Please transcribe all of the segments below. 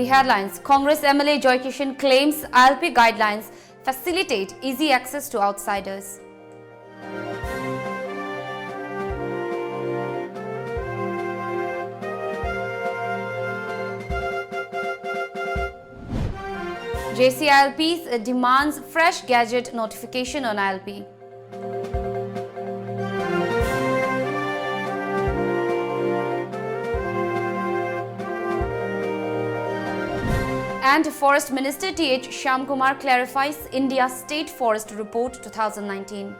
the headlines. Congress MLA Joy Kishan claims ILP guidelines facilitate easy access to outsiders. JCILP demands fresh gadget notification on ILP. And Forest Minister T.H. Shyamkumar clarifies India's State Forest Report 2019.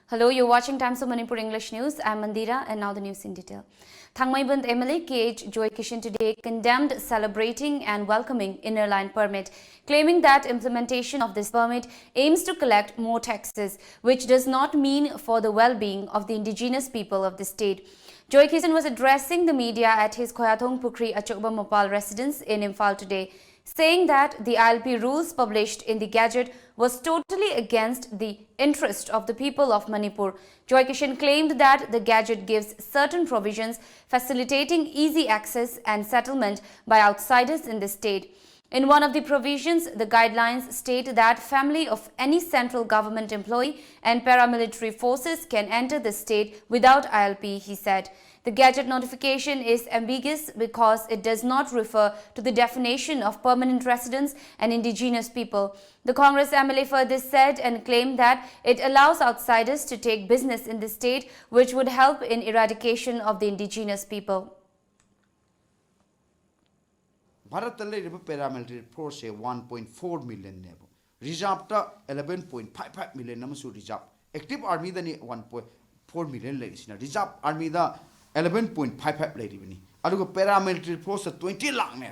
Hello, you're watching Times of Manipur English News. I'm Mandira, and now the news in detail. Thangmaiband MLA K.H. Joy Kishan today condemned celebrating and welcoming inner line permit, claiming that implementation of this permit aims to collect more taxes, which does not mean for the well-being of the indigenous people of the state. Joy Kishan was addressing the media at his Khoyathong Pukri Achokba Mopal residence in Imphal today, saying that the ILP rules published in the Gazette was totally against the interest of the people of Manipur. Joy Kishan claimed that the Gazette gives certain provisions facilitating easy access and settlement by outsiders in the state. In one of the provisions, the guidelines state that family of any central government employee and paramilitary forces can enter the state without ILP, he said. The Gazette notification is ambiguous because it does not refer to the definition of permanent residents and indigenous people. The Congress MLA further said and claimed that it allows outsiders to take business in the state, which would help in eradication of the indigenous people. Bharat paramilitary force 1.4 million nebo. Reserve 11.55 million namasu reserve. Active army dani 1.4 million ladies. Reserve army da 11.55 lady bini. Adugo paramilitary force 20 lakh ne.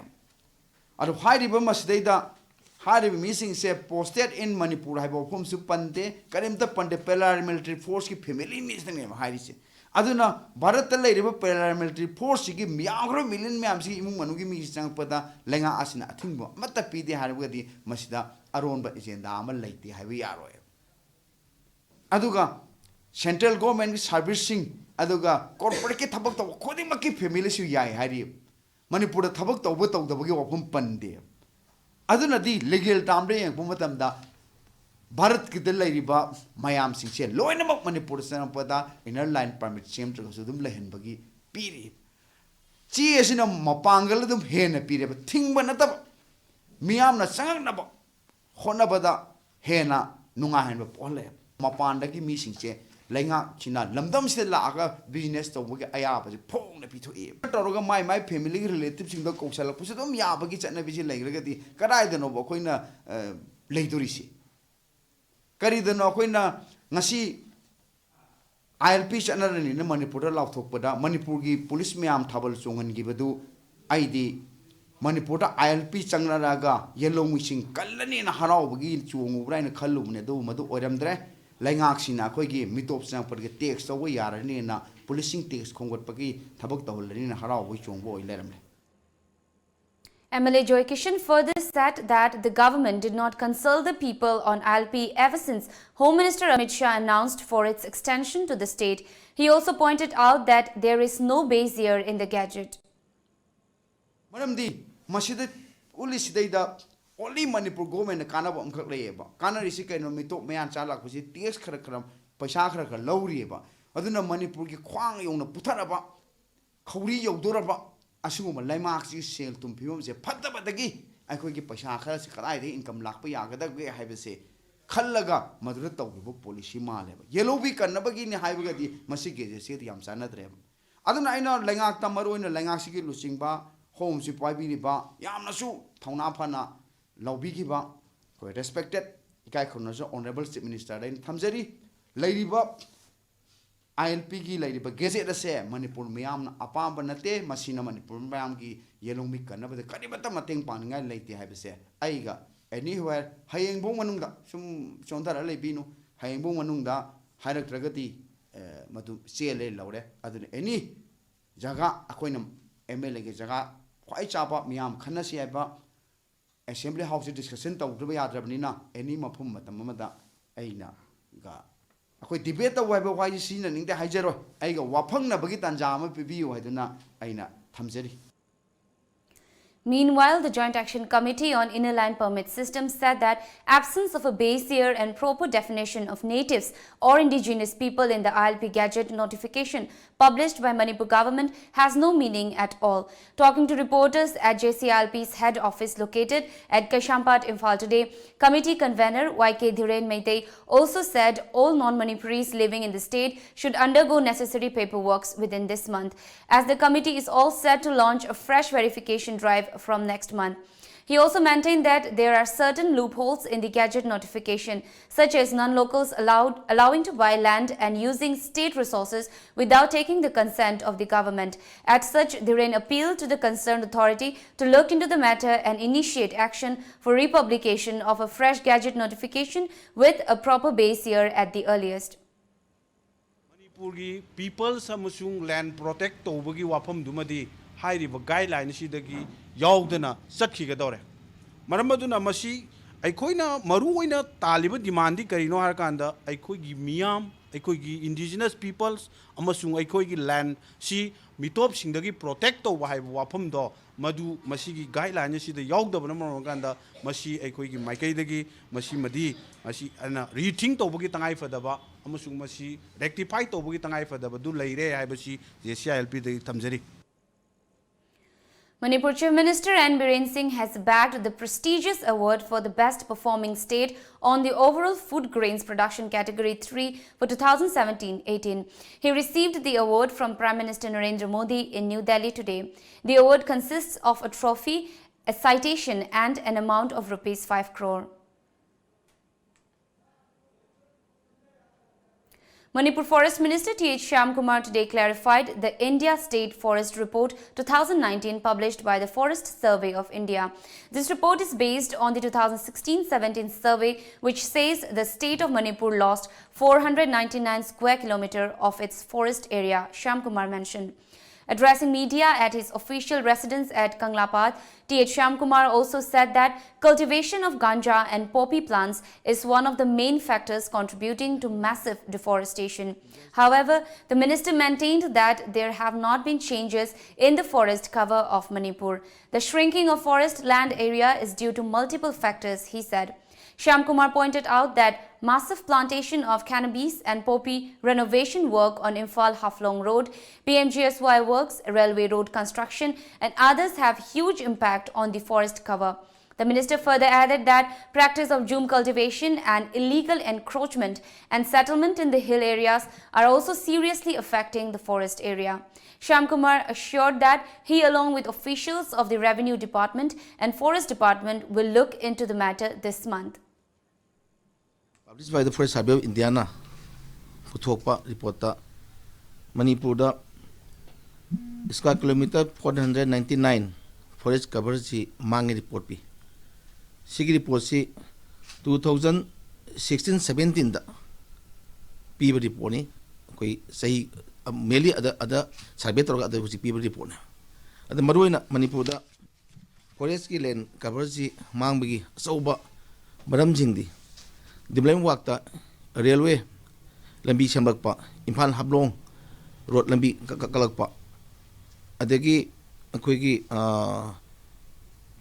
Adu high river masday da high river missing say posted in Manipur haibo from supande karimta pande paramilitary force ki family miss ne high river. Aduna Bharat paramilitary force ki miyagro million me amsi imung manugi mi isang pada lenga asina athingbo matta pide harugadi masida aronba agenda amal laiti highway aro. Aduga central government servicing aduga corporate ki thabak taw khodi makki family su yai hari Manipur thabak taw bo taw dabagi wapum pande aduna di legal tamre yang pumatamda Bharat ki dal riba mayam sing che loinamak Manipur sanam pada inner line permit sem tra su dum lehen bagi piri chi asina mapangal dum hena pire ba thingba natab miyam na sangak na ba hona bada hena nunga hen ba pole mapanda ki mi sing che lenga china lamdam se la aga business to bagi aya ba phong na pitho e toroga my family relative sing da koksala pusa dum ya bagi chana bi legra di kadai de no ba koina leidurisi Karidano Koina Nasi ILP Chanarani in Manipur Lautopada, Manipurgi police meam tabal songan gibadu ID Manipura ILP Changraga, yellow wishing Kalani and Harao begin to Mubrain Kalum do Madu Oramdre, Langaxina Kogi, Mitop Samper takes away Yarana, policing takes Congo Pagi, Tabak Dolin Harao, which on boy let him. MLA Joy Kishan further said that the government did not consult the people on ILP ever since Home Minister Amit Shah announced for its extension to the state. He also pointed out that there is no base year in the Gazette. Madam D, Masjid Ulisida, only Manipur government Kanaba Unkaleba, Kanarisica no Mito Mayan Chalak was it Tias Karakram, Pashakra, Laurieba, Aduna Manipur Kwang Yona Putaraba, Kauri Yodoraba. Assume Limax sale to Pum say Patabadagi. I could get Pashaka, Sakai, income Lakpa Yaga, I have a say. Kalaga, Madrita, policy male. Yellow week and Nabagin Highway, Masiki, city Amsana Drem. Other I know Langak Tamaru in the Langasiki Lusing Bar, Homes, Pibini Bar, Yamnasu, Taunapana, Laubiki Bar, quite respected. Ikaikonoso, Honorable State Minister in Tamzeri, Lady Bob. ILP lady but guess it the same Manipur Miam Apam Banate, Masina Manipur Miamgi, Yellow Mika, the Karibata Mating Panga lady have said. Aiga, anywhere, Haying Bomanunga, some Chontara Lebino, Haying Bomanunga, Hirak Dragati, Matu CLA Laude, other than any Jaga Aquinum, MLA Jaga, quite sharp up Miam, Kanasiaba, assembly house discussion tawdra yadrabnina any mafum matamada aina ga akoi debate taw ba wai sina ningde haijero aiga wafang na bagi tanja ama pibiu haiduna aina thamjeri. Meanwhile, the Joint Action Committee on Inner Line Permit System said that absence of a base year and proper definition of natives or indigenous people in the ILP Gadget notification published by Manipur government has no meaning at all. Talking to reporters at JCILP's head office located at Kashampat, Imphal today, committee convener YK Dhiren Meitei also said all non-Manipuris living in the state should undergo necessary paperwork within this month, as the committee is all set to launch a fresh verification drive from next month. He also maintained that there are certain loopholes in the gadget notification, such as non-locals allowing to buy land and using state resources without taking the consent of the government. As such, Dhiren appealed to the concerned authority to look into the matter and initiate action for republication of a fresh gadget notification with a proper base year at the earliest. Manipuri people samusung land protect tobagi wafam dumadi hairiba guideline sidagi yaudana sakhigadore maramaduna masi aikoina maruoina taliba demand karino harkanda aikoigi miyam aikoigi indigenous peoples amasung aikoigi land si mitop singdagi protect toba haiba wafam do madu masigi guideline sida yaudabana marokanda masi aikoigi maikaidagi masi madi masi ana rethink tobagi tangai fadaba amasung masi rectify tobagi tangai fadaba du leire haibasi JCILP dagi thamjari. Manipur Chief Minister N. Biren Singh has bagged the prestigious award for the best performing state on the overall food grains production category 3 for 2017-18. He received the award from Prime Minister Narendra Modi in New Delhi today. The award consists of a trophy, a citation and an amount of Rs 5 crore. Manipur Forest Minister T.H. Shyamkumar today clarified the India State Forest Report 2019 published by the Forest Survey of India. This report is based on the 2016-17 survey, which says the state of Manipur lost 499 square kilometers of its forest area, Shyamkumar mentioned. Addressing media at his official residence at Kanglapad, T.H. Shyamkumar also said that cultivation of ganja and poppy plants is one of the main factors contributing to massive deforestation. However, the minister maintained that there have not been changes in the forest cover of Manipur. The shrinking of forest land area is due to multiple factors, he said. Shyamkumar pointed out that massive plantation of cannabis and poppy, renovation work on Imphal Haflong Road, PMGSY works, railway road construction and others have huge impact on the forest cover. The minister further added that practice of jhum cultivation and illegal encroachment and settlement in the hill areas are also seriously affecting the forest area. Shyamkumar assured that he, along with officials of the Revenue Department and Forest Department, will look into the matter this month. Published by the Forest Survey of India, Puthokpa report Manipur square kilometer 499 forest coverage mangi report pi. Sigi report si 2016-17 da piba report ni koi sahi mainly other survey tor other piba report na. Ada maruina Manipur da forest ki land coverage mang bagi sauba maram jingdi. Development work ta railway lambi sambakpa Imphal Haflong road lambi kalakpa adagi akoigi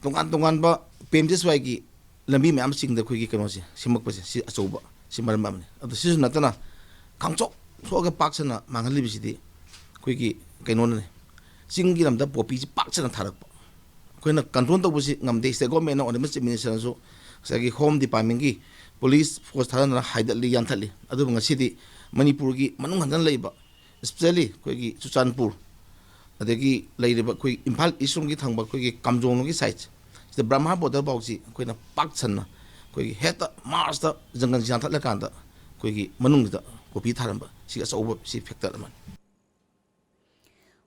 tongan ba PMGSY gi lambi mayam sing da akoigi kano si simakpa si achoba si maram amne adu sisu natana kangchok soga paksana manghali bisidi akoigi kano ne singi lamda popi si paksana tharakpa koina control to busi ngamde state government na onemas minister so sagi home department gi police force tharana haidali yanthali adu ngasidi Manipur gi manung handan leiba especially koigi Chuchanpur adagi leiba koi Imphal Eastern gi thangba koigi Kamjong gi site the Brahma border boxi koina pakchanna koigi heta mars da jangan janthala kanda koigi manung da kopi tharamba si asoba si factor man.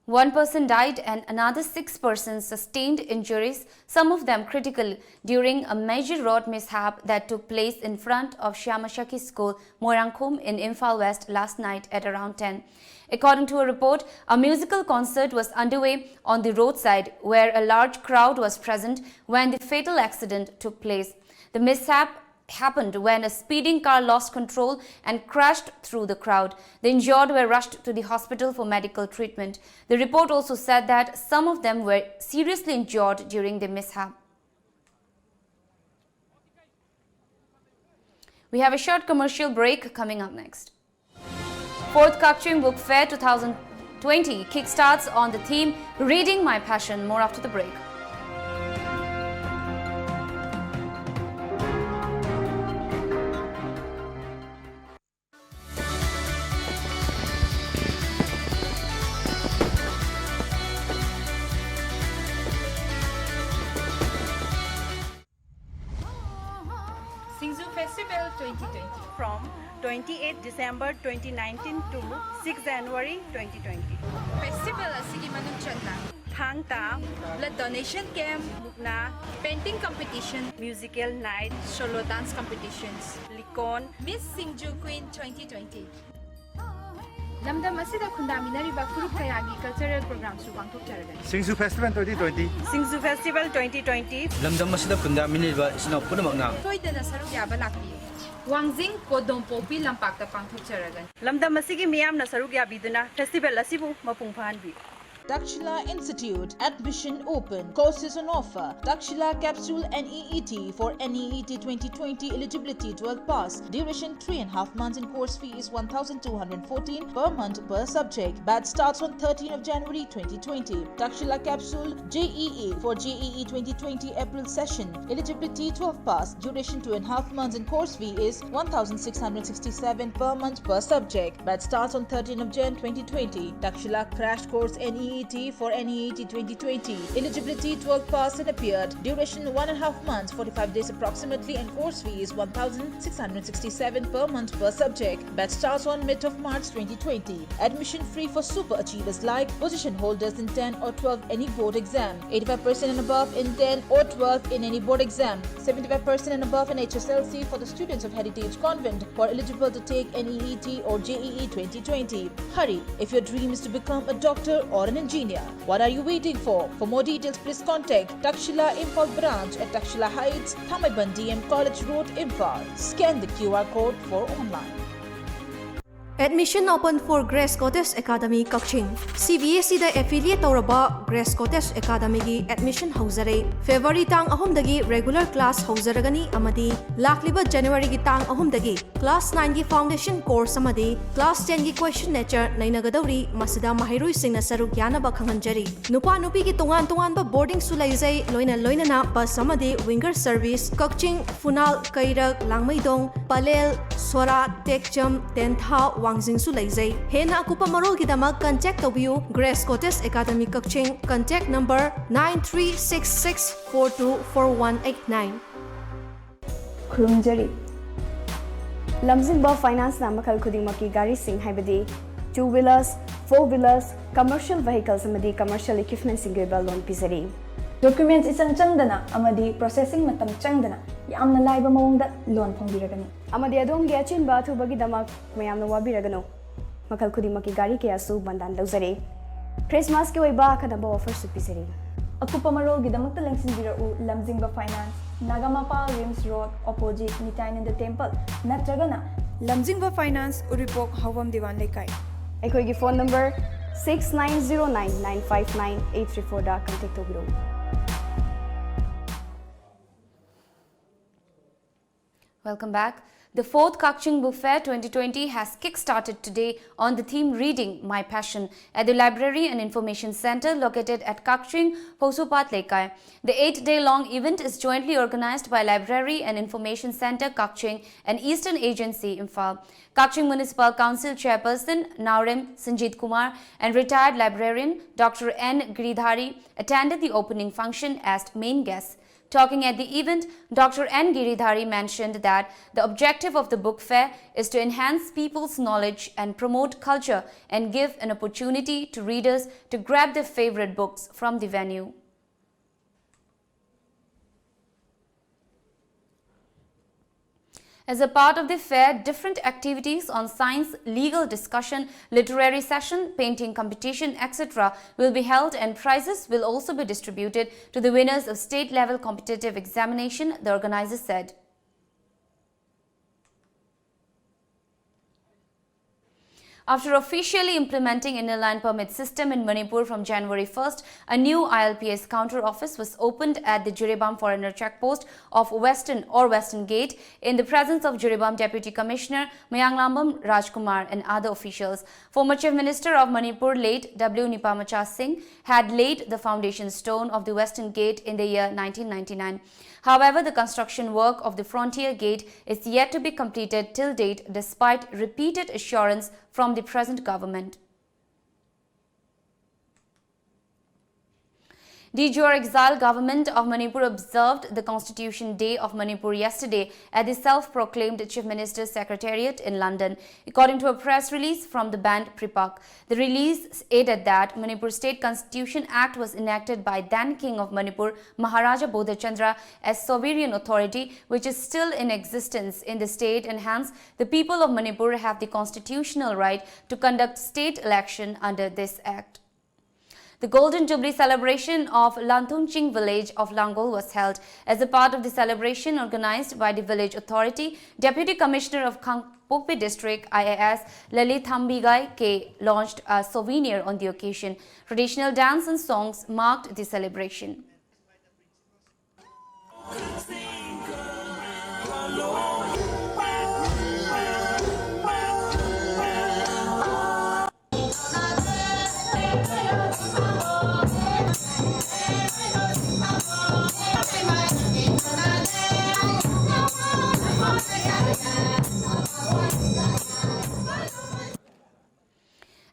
One person died and another 6 persons sustained injuries, some of them critical, during a major road mishap that took place in front of Shyamashaki School, Moirangkhum in Imphal West last night at around 10. According to a report, a musical concert was underway on the roadside where a large crowd was present when the fatal accident took place. The mishap happened when a speeding car lost control and crashed through the crowd. The injured were rushed to the hospital for medical treatment. The report also said that some of them were seriously injured during the mishap. We have a short commercial break coming up next. 4th Kakching Book Fair 2020 kickstarts on the theme Reading My Passion. More after the break. Festival 2020 from 28 December 2019 to 6 January 2020. Festival asigi manung channa Thangta, blood donation camp, Mukna, painting competition, musical night, solo dance competitions, Likon, Miss Singju Queen 2020. Lamdam asida khundaminariba furup kayagi cultural programs su pangthokjaragani. Singsu Festival 2020. Singsu Festival 2020. lamdam masida khundaminariba isinaw punamakna Toidana saruk yaba lakpi. Wangjing Kodongpopi lampakta pangthokjaragani. Lamdam asigi miyamna saruk yabiduna festival asibu mapung phanbi. Dakshila Institute, admission open, courses on offer. Dakshila Capsule NEET for NEET 2020 eligibility 12 pass. Duration 3.5 months and course fee is 1,214 per month per subject. Batch starts on 13th of January 2020. Dakshila Capsule JEE for JEE 2020 April session. Eligibility 12 pass. Duration 2.5 months and course fee is 1,667 per month per subject. Batch starts on 13th of Jan 2020. Dakshila Crash Course NEET for NEET 2020. Eligibility 12 pass and appeared. Duration 1.5 months, 45 days approximately, and course fee is 1,667 per month per subject. Batch starts on mid of March 2020. Admission free for super achievers like position holders in 10 or 12 any board exam, 85% and above in 10 or 12 in any board exam, 75% and above in HSLC for the students of Heritage Convent who are eligible to take NEET or JEE 2020. Hurry, if your dream is to become a doctor or an engineer. What are you waiting for? For more details, please contact Takshila Imphal branch at Takshila Heights, Thamaiban DM College Road, Imphal. Scan the QR code for online. Admission open for Grace Goddess Academy Kakching. CBSE da affiliate tauraba Grace Goddess Academy gi admission hauzare. February tang ahum dagi regular class hauzaragani amadi lakliba January gi tang ahum dagi class 9 gi foundation course amadi class 10 gi question nature nainagadauri masida mahirui singna saruk yanaba khanganjari. Nupa nupi gi tongan ba boarding su laizai loina na bus amadi winger service Kakching Funal Kairak Langmaidong Palel Sora Tekcham Tentha Wangjing su laizai. Hena akupa marol gidamak contact tabiu Grace Goddess Academy Kakching. Contact number 9366424189. Khurumjari Lamjingba Finance na makal khudimaki gari sing haibadi 2-wheelers, 4-wheelers, commercial vehicles amadi commercial equipment singba loan pizari. Documents isang changdana amadi processing matam changdana yamna laiba mawongda loan phongbiragani. Amadi adom gi achinba thubagi damak mayamna wabiragano. Makal khudimaki gari kaya su bandan lauzari. Christmas ki oiba kadaba offer su pizari. Akupa marol gidamakta lengsinbirau Lamjingba Finance, Nagamapa Rims Road, opposite Nitainanda Temple, Natragana. Lamjingba Finance, Uripok, Havam Diwan Lekai. Ekoigi phone number 6909959834 da contact tobiro. Welcome back. The 4th Kakching Book Fair 2020 has kick-started today on the theme Reading My Passion at the Library and Information Center located at Kakching, Hosupat Lekai. The 8-day-long event is jointly organized by Library and Information Center Kakching and Eastern Agency Imphal. Kakching Municipal Council Chairperson Naurem Sanjit Kumar and retired librarian Dr. N. Giridhari attended the opening function as main guests. Talking at the event, Dr. N. Giridhari mentioned that the objective of the book fair is to enhance people's knowledge and promote culture and give an opportunity to readers to grab their favorite books from the venue. As a part of the fair, different activities on science, legal discussion, literary session, painting competition, etc. will be held, and prizes will also be distributed to the winners of state-level competitive examination, the organizers said. After officially implementing inner line permit system in Manipur from January 1st, a new ILPS counter office was opened at the Jirebam Foreigner Checkpost of Western Gate in the presence of Jirebam Deputy Commissioner Mayanglambam Rajkumar and other officials. Former Chief Minister of Manipur, late W. Nipamacha Singh, had laid the foundation stone of the Western Gate in the year 1999. However, the construction work of the Frontier Gate is yet to be completed till date, despite repeated assurance from the present government. The de jure exile government of Manipur observed the Constitution Day of Manipur yesterday at the self-proclaimed Chief Minister's Secretariat in London, according to a press release from the band Pripak. The release added that Manipur State Constitution Act was enacted by then King of Manipur, Maharaja Bodhachandra, as sovereign authority, which is still in existence in the state, and hence the people of Manipur have the constitutional right to conduct state election under this act. The Golden Jubilee celebration of Lanthungching village of Langol was held. As a part of the celebration organized by the village authority, Deputy Commissioner of Kangpokpi District IAS Lalit Thambigai K launched a souvenir on the occasion. Traditional dance and songs marked the celebration.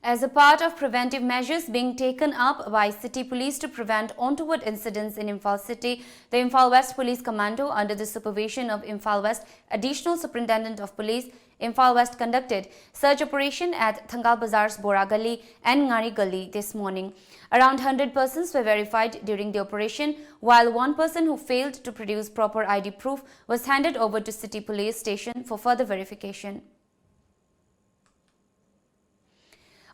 As a part of preventive measures being taken up by City Police to prevent untoward incidents in Imphal City, the Imphal West Police Commando, under the supervision of Imphal West Additional Superintendent of Police, Imphal West, conducted search operation at Thangal Bazar's Bora Gali and Ngari Gali this morning. Around 100 persons were verified during the operation, while one person who failed to produce proper ID proof was handed over to City Police Station for further verification.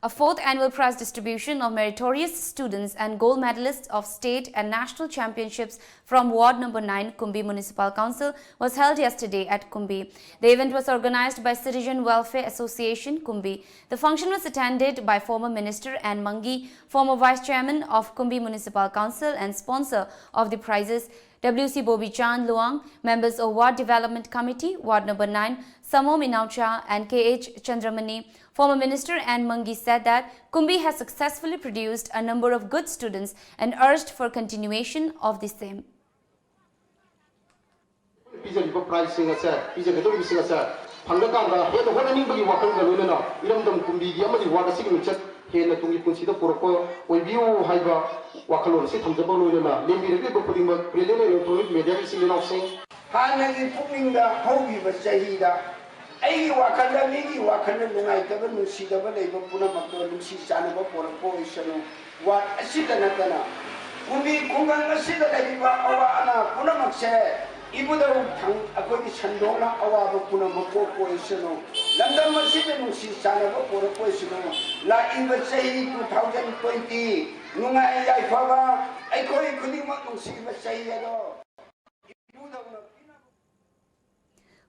A fourth annual prize distribution of meritorious students and gold medalists of state and national championships from Ward Number 9, Kumbi Municipal Council was held yesterday at Kumbi. The event was organized by Citizen Welfare Association, Kumbi. The function was attended by former Minister Ann Mangi, former Vice Chairman of Kumbi Municipal Council and sponsor of the prizes, W.C. Bobby Chan Luang, members of Ward Development Committee, Ward Number 9, Samo Minaucha and K.H. Chandramani. Former Minister Ann Mangi said that Kumbi has successfully produced a number of good students and urged for continuation of the same. ꯑꯩꯒꯤ ꯋꯥꯈꯜꯗ ꯃꯤꯒꯤ ꯋꯥꯈꯜꯗ ꯅꯨꯡꯉꯥꯏꯇꯕ ꯅꯨꯡꯁꯤꯗꯕ ꯂꯩꯕ ꯄꯨꯝꯅꯃꯛꯇꯣ ꯅꯨꯡꯁꯤ ꯆꯥꯟꯅꯕ ꯄꯣꯔꯛꯄ ꯑꯣꯏꯁꯅꯨ ꯋꯥꯠ ꯑꯁꯤꯗ ꯅꯠꯇꯅ ꯀꯨꯝꯕꯤ ꯈꯨꯡꯒꯪ ꯑꯁꯤꯗ ꯂꯩꯔꯤꯕ ꯑꯋꯥ ꯑꯅꯥ ꯄꯨꯝꯅꯃꯛꯁꯦ 이보다 아거기 산동나 아와버 puno mako poisino lamdam masite nungsi sana bo poro poisino la in the say 2020 nunga ai faba ai koi kuni mak nungsi ba say ado.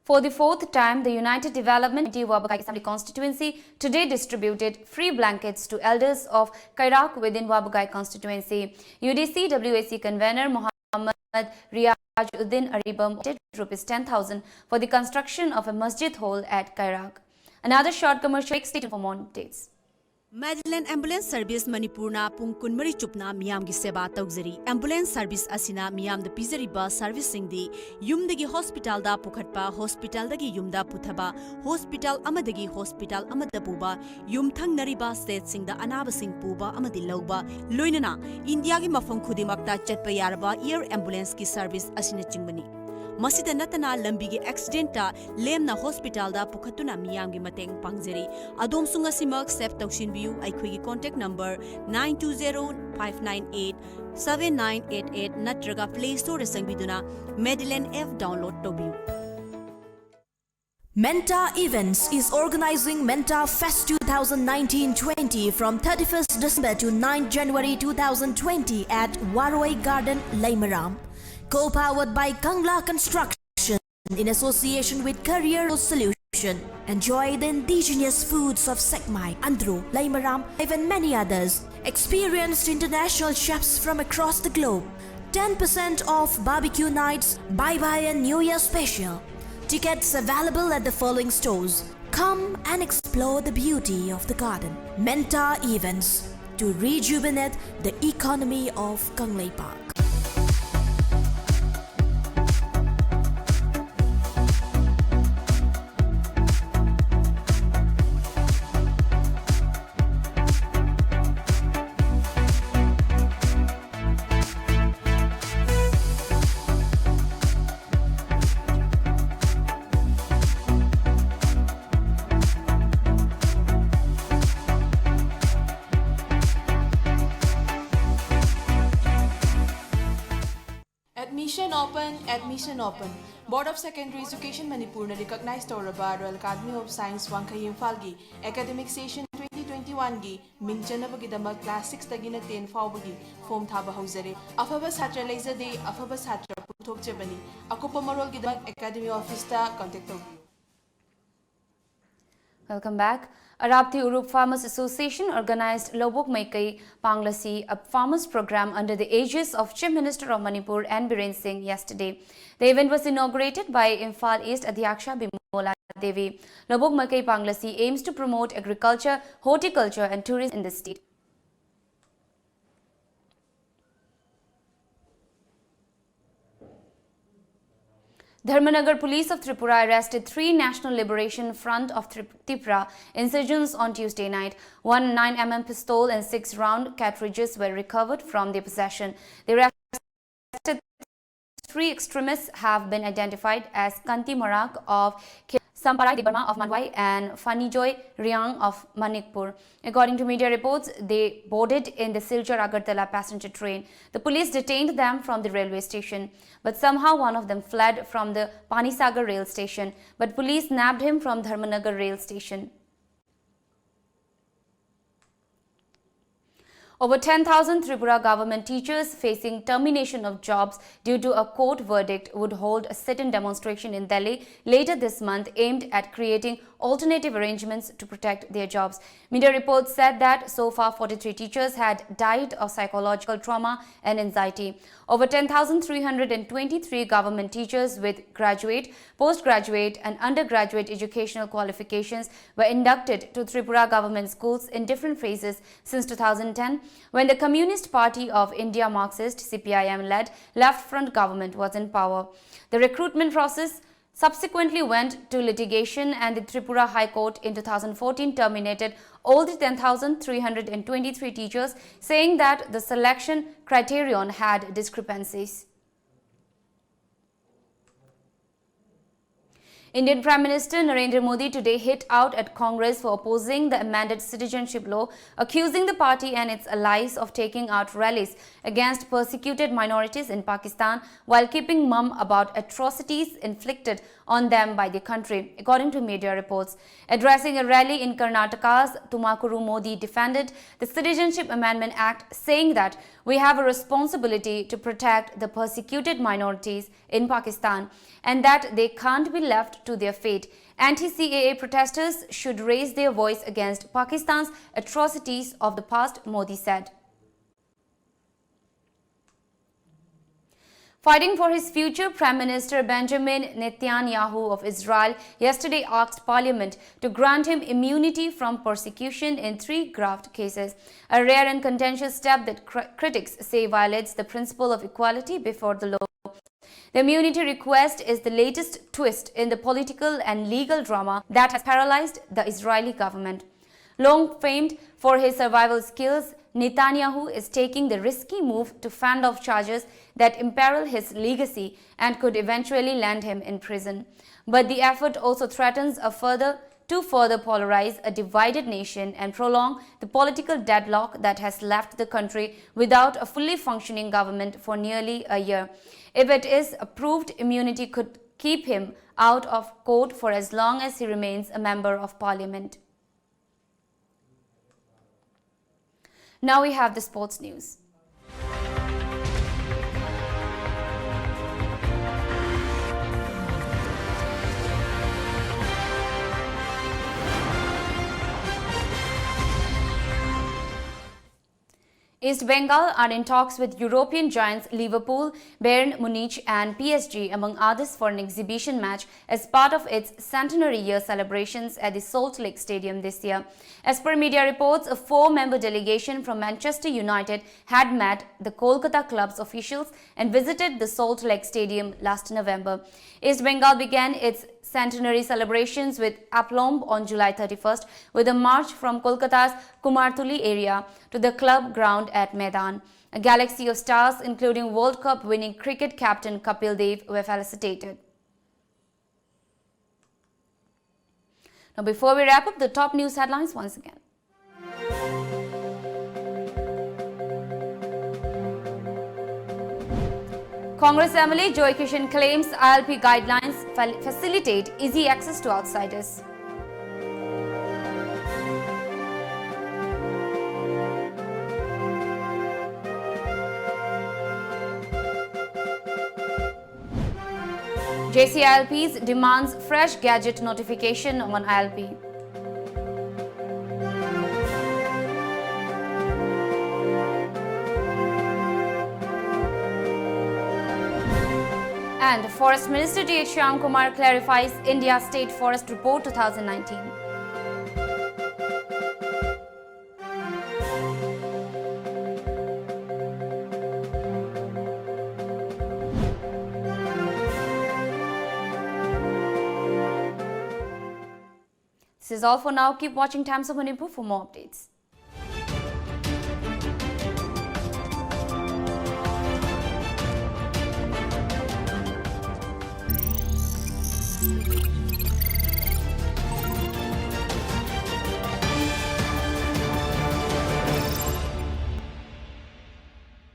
For the fourth time, the United Development Committee Wabagai Assembly constituency today distributed free blankets to elders of Kairak within Wabagai constituency. UDC WAC convener Muhammad Riyajuddin Aribam wanted Rs 10,000 for the construction of a masjid hall at Kairak. Another short commercial break, stay tuned for more updates. Madeline Ambulance Service Manipurna pung kunmari chupna miyam gi seba tawjari. Ambulance service asina miyam da pizariba service singdi yumdagi hospital da pukhatpa hospital dagi yumda puthaba hospital amadagi hospital amada puba yum thangnariba state singda anaba sing puba amadi lawba loinana India gi mafam khudimakta chatpa yaraba air ambulance ki service asina chingmani. Masida natana lambi gi accident ta lemna hospital da pukhatuna miyam gi mateng pangjari. Adom sunga simak save tawshin biu aikhoi gi contact number 9205987988 natraga Play Store sangbiduna Madeline F download tobiu. Menta Events is organizing Menta Fest 2019-20 from 31st December to 9th January 2020 at Waroi Garden, Laimaram. Co-powered by Kangla Construction in association with Career Solution. Enjoy the indigenous foods of Sekmai, Andhro, Laimaram, and many others. Experienced international chefs from across the globe. 10% off barbecue nights, bye-bye and New Year special. Tickets available at the following stores. Come and explore the beauty of the garden. Menta Events to rejuvenate the economy of Kanglei Park. Admission open. Board of Secondary Education Manipur na recognize Toraba Royal Academy of Science Wangkhay Imphal academic session 2021 gi mingchanabagi damak class 6 tagina 10 fawbagi form thaba hauzare. Afaba satra leizade afaba satra puthokjabani. Akopa marol gi damak academy office ta contact tobi. Welcome back. Arabthi Urup Farmers Association organized Lobok Maikai Panglasi, a farmers program under the aegis of Chief Minister of Manipur and Biren Singh yesterday. The event was inaugurated by Imphal East Adhyaksha Bimola Devi. Lobok Maikai Panglasi aims to promote agriculture, horticulture and tourism in the state. Dharmanagar police of Tripura arrested 3 National Liberation Front of Tripura insurgents on Tuesday night. 1 9mm pistol and 6 round cartridges were recovered from their possession. The arrested 3 extremists have been identified as Kanti Marak of Samparai Dibarma of Mandwai and Fanijoy Riang of Manipur. According to media reports, they boarded in the Silchar-Agartala passenger train. The police detained them from the railway station, but somehow one of them fled from the Panisagar rail station, but police nabbed him from Dharmanagar rail station. Over 10,000 Tripura government teachers facing termination of jobs due to a court verdict would hold a sit-in demonstration in Delhi later this month aimed at creating alternative arrangements to protect their jobs. Media reports said that so far 43 teachers had died of psychological trauma and anxiety. Over 10,323 government teachers with graduate, postgraduate and undergraduate educational qualifications were inducted to Tripura government schools in different phases since 2010, when the Communist Party of India Marxist CPIM-led left-front government was in power. The recruitment process subsequently went to litigation and the Tripura High Court in 2014 terminated all the 10,323 teachers, saying that the selection criterion had discrepancies. Indian Prime Minister Narendra Modi today hit out at Congress for opposing the amended citizenship law, accusing the party and its allies of taking out rallies against persecuted minorities in Pakistan while keeping mum about atrocities inflicted on them by the country, according to media reports. Addressing a rally in Karnataka's Tumakuru, Modi defended the Citizenship Amendment Act, saying that we have a responsibility to protect the persecuted minorities in Pakistan and that they can't be left to their fate. Anti-CAA protesters should raise their voice against Pakistan's atrocities of the past, Modi said. Fighting for his future, Prime Minister Benjamin Netanyahu of Israel yesterday asked Parliament to grant him immunity from persecution in 3 graft cases, a rare and contentious step that critics say violates the principle of equality before the law. The immunity request is the latest twist in the political and legal drama that has paralyzed the Israeli government. Long famed for his survival skills, Netanyahu is taking the risky move to fend off charges that imperil his legacy and could eventually land him in prison. But the effort also threatens to further polarize a divided nation and prolong the political deadlock that has left the country without a fully functioning government for nearly a year. If it is approved, immunity could keep him out of court for as long as he remains a member of parliament. Now we have the sports news. East Bengal are in talks with European giants Liverpool, Bayern Munich and PSG among others for an exhibition match as part of its centenary year celebrations at the Salt Lake Stadium this year. As per media reports, a 4-member delegation from Manchester United had met the Kolkata club's officials and visited the Salt Lake Stadium last November. East Bengal began its centenary celebrations with aplomb on July 31st with a march from Kolkata's Kumartuli area to the club ground at Maidan. A galaxy of stars, including World Cup winning cricket captain Kapil Dev, were felicitated. Now, before we wrap up, the top news headlines once again. Congress MLA Joy Kishan claims ILP guidelines facilitate easy access to outsiders. JCILPs demands fresh gadget notification on ILP. And Forest Minister T.H. Shyam Kumar clarifies India State Forest Report 2019. This is all for now. Keep watching Times of Manipur for more updates.